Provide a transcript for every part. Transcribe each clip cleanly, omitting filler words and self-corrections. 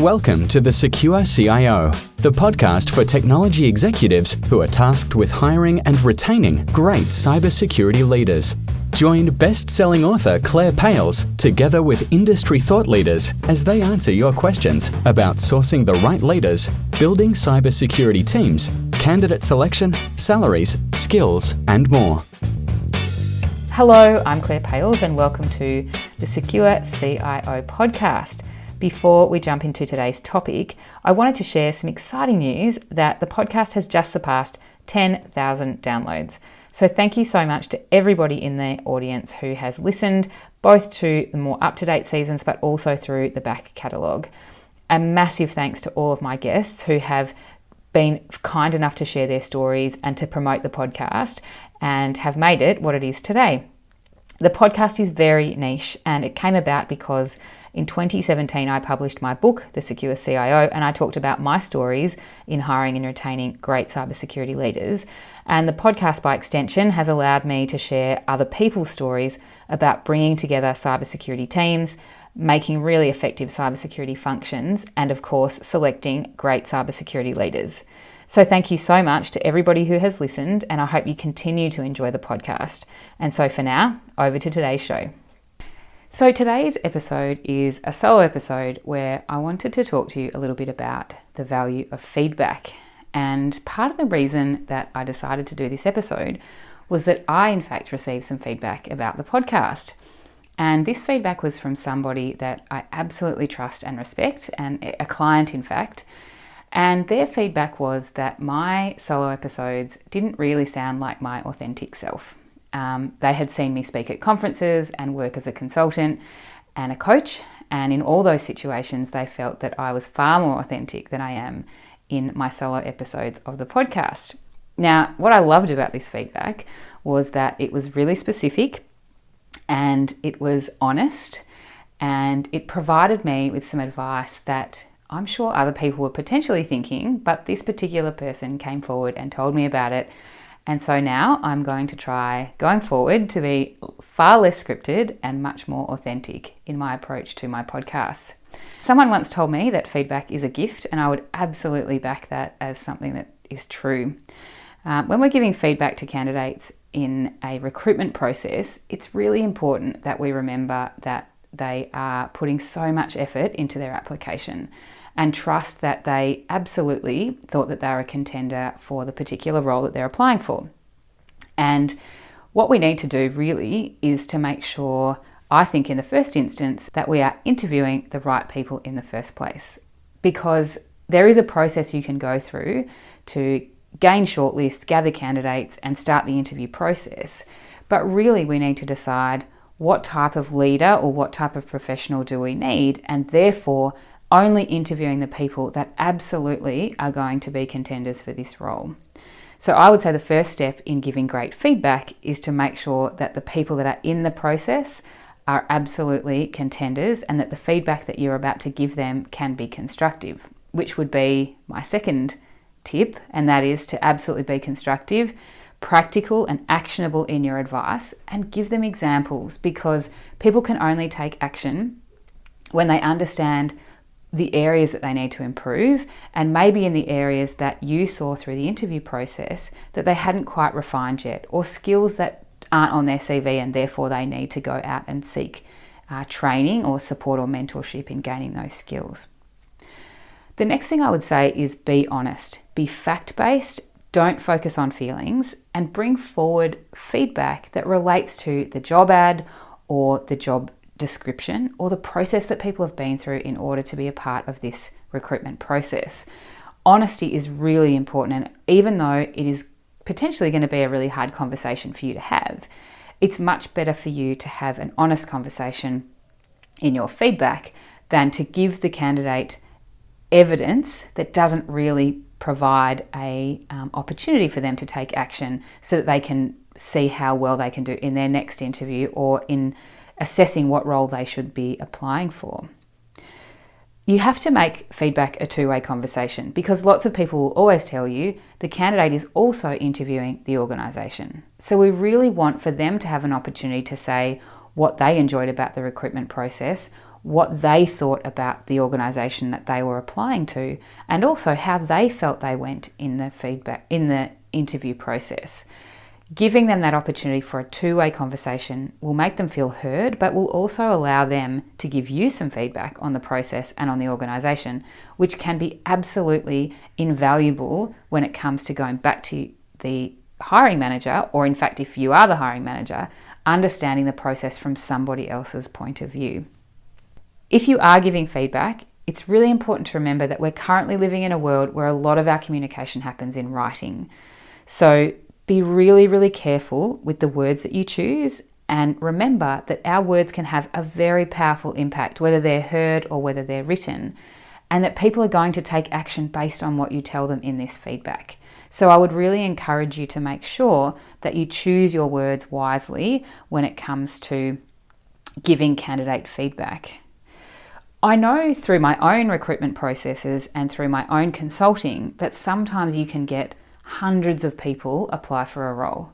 Welcome to the Secure CIO, the podcast for technology executives who are tasked with hiring and retaining great cybersecurity leaders. Join best-selling author Claire Pales together with industry thought leaders as they answer your questions about sourcing the right leaders, building cybersecurity teams, candidate selection, salaries, skills, and more. Hello, I'm Claire Pales and welcome to the Secure CIO podcast. Before we jump into today's topic, I wanted to share some exciting news that the podcast has just surpassed 10,000 downloads. So thank you so much to everybody in the audience who has listened, both to the more up-to-date seasons, but also through the back catalogue. A massive thanks to all of my guests who have been kind enough to share their stories and to promote the podcast and have made it what it is today. The podcast is very niche and it came about because in 2017, I published my book, The Secure CIO, and I talked about my stories in hiring and retaining great cybersecurity leaders. And the podcast, by extension, has allowed me to share other people's stories about bringing together cybersecurity teams, making really effective cybersecurity functions, and of course, selecting great cybersecurity leaders. So thank you so much to everybody who has listened, and I hope you continue to enjoy the podcast. And so for now, over to today's show. So today's episode is a solo episode where I wanted to talk to you a little bit about the value of feedback. And part of the reason that I decided to do this episode was that I, in fact, received some feedback about the podcast. And this feedback was from somebody that I absolutely trust and respect, and a client, in fact. And their feedback was that my solo episodes didn't really sound like my authentic self. They had seen me speak at conferences and work as a consultant and a coach, and in all those situations they felt that I was far more authentic than I am in my solo episodes of the podcast. Now, what I loved about this feedback was that it was really specific and it was honest, and it provided me with some advice that I'm sure other people were potentially thinking, but this particular person came forward and told me about it. And so now I'm going to try, going forward, to be far less scripted and much more authentic in my approach to my podcasts. Someone once told me that feedback is a gift, and I would absolutely back that as something that is true. When we're giving feedback to candidates in a recruitment process, it's really important that we remember that they are putting so much effort into their application and trust that they absolutely thought that they were a contender for the particular role that they're applying for. And what we need to do really is to make sure, I think in the first instance, that we are interviewing the right people in the first place. Because there is a process you can go through to gain shortlists, gather candidates, and start the interview process. But really we need to decide what type of leader or what type of professional do we need, and therefore only interviewing the people that absolutely are going to be contenders for this role. So I would say the first step in giving great feedback is to make sure that the people that are in the process are absolutely contenders, and that the feedback that you're about to give them can be constructive, which would be my second tip, and that is to absolutely be constructive, practical and actionable in your advice, and give them examples, because people can only take action when they understand the areas that they need to improve, and maybe in the areas that you saw through the interview process that they hadn't quite refined yet, or skills that aren't on their CV and therefore they need to go out and seek training or support or mentorship in gaining those skills. The next thing I would say is be honest, be fact-based, don't focus on feelings, and bring forward feedback that relates to the job ad or the job description or the process that people have been through in order to be a part of this recruitment process. Honesty is really important, and even though it is potentially going to be a really hard conversation for you to have, it's much better for you to have an honest conversation in your feedback than to give the candidate evidence that doesn't really provide a opportunity for them to take action so that they can see how well they can do in their next interview or in assessing what role they should be applying for. You have to make feedback a two-way conversation, because lots of people will always tell you the candidate is also interviewing the organisation. So we really want for them to have an opportunity to say what they enjoyed about the recruitment process, what they thought about the organisation that they were applying to, and also how they felt they went in the interview process. Giving them that opportunity for a two-way conversation will make them feel heard, but will also allow them to give you some feedback on the process and on the organisation, which can be absolutely invaluable when it comes to going back to the hiring manager, or in fact, if you are the hiring manager, understanding the process from somebody else's point of view. If you are giving feedback, it's really important to remember that we're currently living in a world where a lot of our communication happens in writing. So be really, really careful with the words that you choose, and remember that our words can have a very powerful impact, whether they're heard or whether they're written, and that people are going to take action based on what you tell them in this feedback. So I would really encourage you to make sure that you choose your words wisely when it comes to giving candidate feedback. I know through my own recruitment processes and through my own consulting that sometimes you can get hundreds of people apply for a role.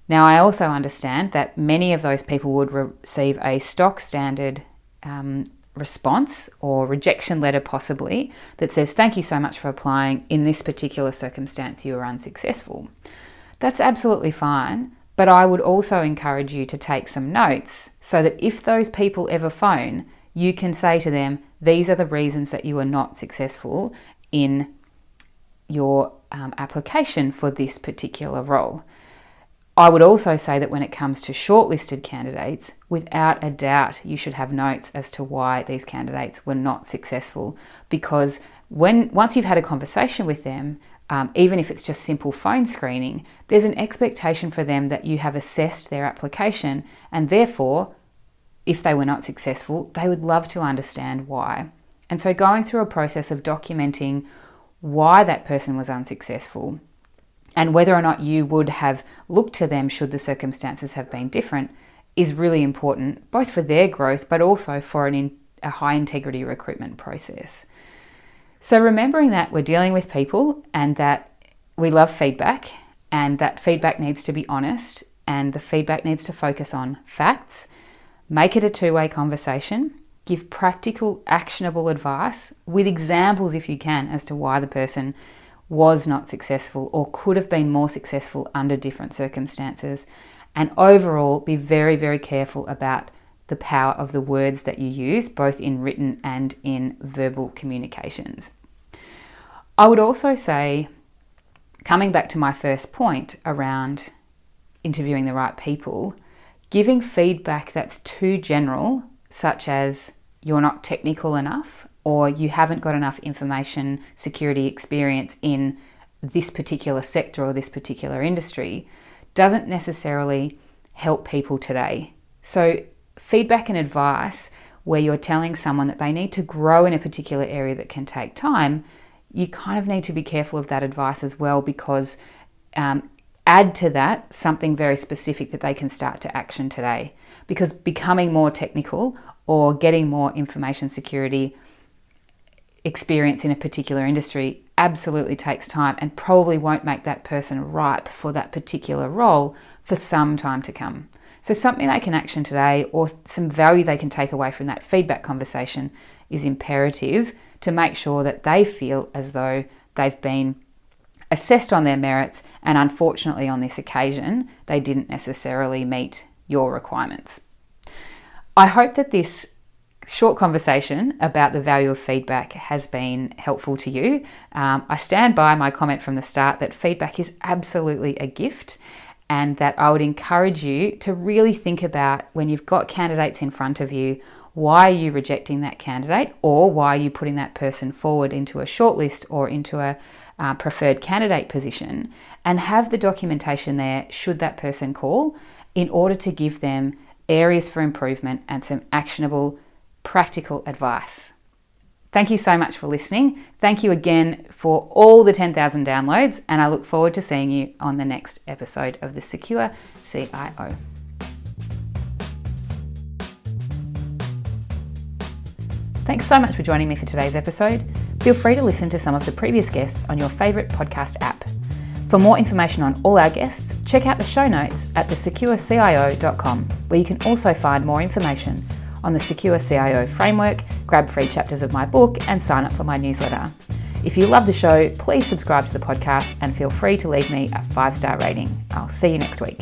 Now, I also understand that many of those people would receive a stock standard response or rejection letter possibly that says, "Thank you so much for applying. In this particular circumstance, you were unsuccessful." That's absolutely fine, but I would also encourage you to take some notes so that if those people ever phone, you can say to them, "These are the reasons that you were not successful in your application for this particular role." I would also say that when it comes to shortlisted candidates, without a doubt, you should have notes as to why these candidates were not successful. Because once you've had a conversation with them, even if it's just simple phone screening, there's an expectation for them that you have assessed their application, and therefore, if they were not successful, they would love to understand why. And so going through a process of documenting why that person was unsuccessful and whether or not you would have looked to them should the circumstances have been different is really important, both for their growth but also for a high integrity recruitment process. So remembering that we're dealing with people and that we love feedback, and that feedback needs to be honest, and the feedback needs to focus on facts. Make it a two-way conversation. Give practical, actionable advice with examples if you can as to why the person was not successful or could have been more successful under different circumstances. And overall, be very, very careful about the power of the words that you use, both in written and in verbal communications. I would also say, coming back to my first point around interviewing the right people, giving feedback that's too general, such as you're not technical enough or you haven't got enough information security experience in this particular sector or this particular industry, doesn't necessarily help people today. So feedback and advice where you're telling someone that they need to grow in a particular area that can take time, you kind of need to be careful of that advice as well, because add to that something very specific that they can start to action today. Because becoming more technical or getting more information security experience in a particular industry absolutely takes time and probably won't make that person ripe for that particular role for some time to come. So something they can action today or some value they can take away from that feedback conversation is imperative to make sure that they feel as though they've been assessed on their merits, and unfortunately on this occasion they didn't necessarily meet your requirements. I hope that this short conversation about the value of feedback has been helpful to you. I stand by my comment from the start that feedback is absolutely a gift, and that I would encourage you to really think about, when you've got candidates in front of you, why are you rejecting that candidate, or why are you putting that person forward into a shortlist or into a preferred candidate position, and have the documentation there should that person call, in order to give them areas for improvement and some actionable, practical advice. Thank you so much for listening. Thank you again for all the 10,000 downloads, and I look forward to seeing you on the next episode of the Secure CIO. Thanks so much for joining me for today's episode. Feel free to listen to some of the previous guests on your favourite podcast app. For more information on all our guests, check out the show notes at thesecurecio.com, where you can also find more information on the Secure CIO framework, grab free chapters of my book, and sign up for my newsletter. If you love the show, please subscribe to the podcast and feel free to leave me a 5-star rating. I'll see you next week.